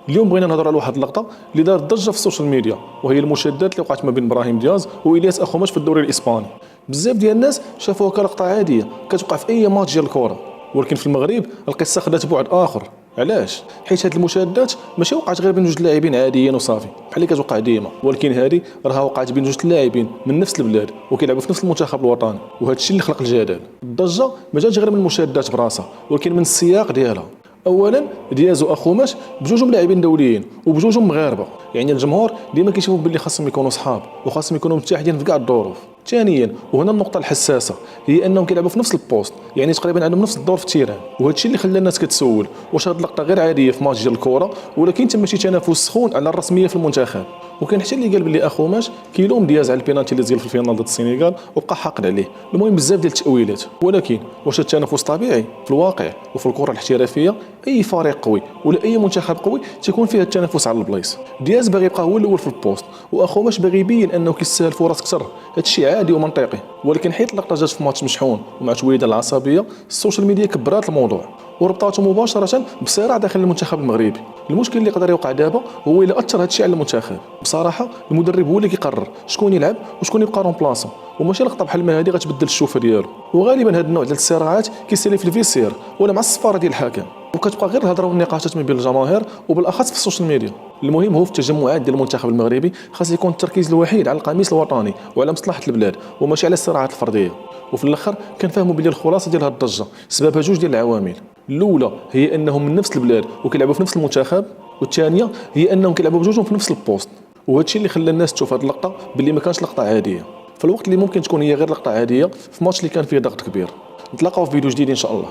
اليوم بغينا نهضروا على واحد اللقطه اللي دارت ضجه في السوشيال ميديا، وهي المشادات اللي وقعت ما بين ابراهيم دياز والياس اخوماش في الدوري الاسباني. بزاف ديال الناس شافوها كلقطه عاديه كتوقع في اي ماتش ديال الكره، ولكن في المغرب القصه خدات بعد اخر. علاش؟ حيت هاد المشادات ماشي وقعت غير بين جوج لاعبين عاديين وصافي بحال اللي كتوقع ديما، ولكن هذه راها وقعت بين جوج لاعبين من نفس البلاد وكيلعبوا في نفس المنتخب الوطني، وهذا الشيء اللي خلق الجدل. الضجه ما جاتش غير من المشادات براسها، ولكن من السياق ديالها. اولا دياز واخوماش بجوجهم لاعبين دوليين وبجوجهم مغاربه، يعني الجمهور ديما كيشوفوا باللي خاصهم يكونوا صحاب وخاصهم يكونوا متحدين في كاع الظروف. ثانيا وهنا النقطه الحساسه هي انهم كيلعبوا في نفس البوست، يعني تقريبا عندهم نفس الدور في التيران، وهذا الشيء اللي خلى الناس كتسول واش هذه اللقطه غير عاديه في ماتش ديال الكره ولا كاين تما شي تنافس سخون على الرسميه في المنتخب. وكان حتى اللي قال باللي اخوماش كيلوم دياز على البينالتي اللي زيل في الفينال ضد السنغال وبقى حاقد عليه. المهم بزاف ديال التاويلات، ولكن واش التنافس طبيعي؟ في الواقع وفي الكره الاحترافيه اي فريق قوي ولا اي منتخب قوي تيكون فيه التنافس على البلايص. دياز باغي يبقى هو الاول في البوست واخوماش باغي يبين انه كيستاهل فرص اكثر. هذا الشيء عادي ومنطقي، ولكن حيت اللقطه جات في ماتش مشحون ومع شويه ديال العصبيه، السوشيال ميديا كبرات الموضوع وربطاته مباشره بصراع داخل المنتخب المغربي. المشكل اللي يقدر يوقع دابا هو الا اثر هذا الشيء على المنتخب. بصراحه المدرب هو اللي كيقرر شكون يلعب وشكون يبقى رونبلاسون، وماشي لقطه بحال ما هذه غتبدل الشوفه ديالو. وغالبا هذا النوع ديال الصراعات كيسالي في الفيسير ولا مع الصفاره ديال الحكم، وكتبقى غير الهضره والنقاشات ما بين الجماهير وبالاخص في السوشيال ميديا. المهم هو في التجمعات ديال المنتخب المغربي خاص يكون التركيز الوحيد على القميص الوطني وعلى مصلحه البلاد وماشي على الصراعات الفرديه. وفي الاخر كنفهموا بلي الخلاصه ديال هذه الضجه سببها جوج ديال العوامل. الاولى هي انهم من نفس البلاد وكيلعبوا في نفس المنتخب، والثانيه هي انهم كيلعبوا بجوجهم في نفس البوست. وهذا الشيء اللي خلى الناس تشوف هذه اللقطه باللي ما كانش لقطه عاديه في الوقت اللي ممكن تكون هي غير لقطه عاديه في ماتش اللي كان فيه ضغط كبير. نتلاقاو في فيديو جديد ان شاء الله.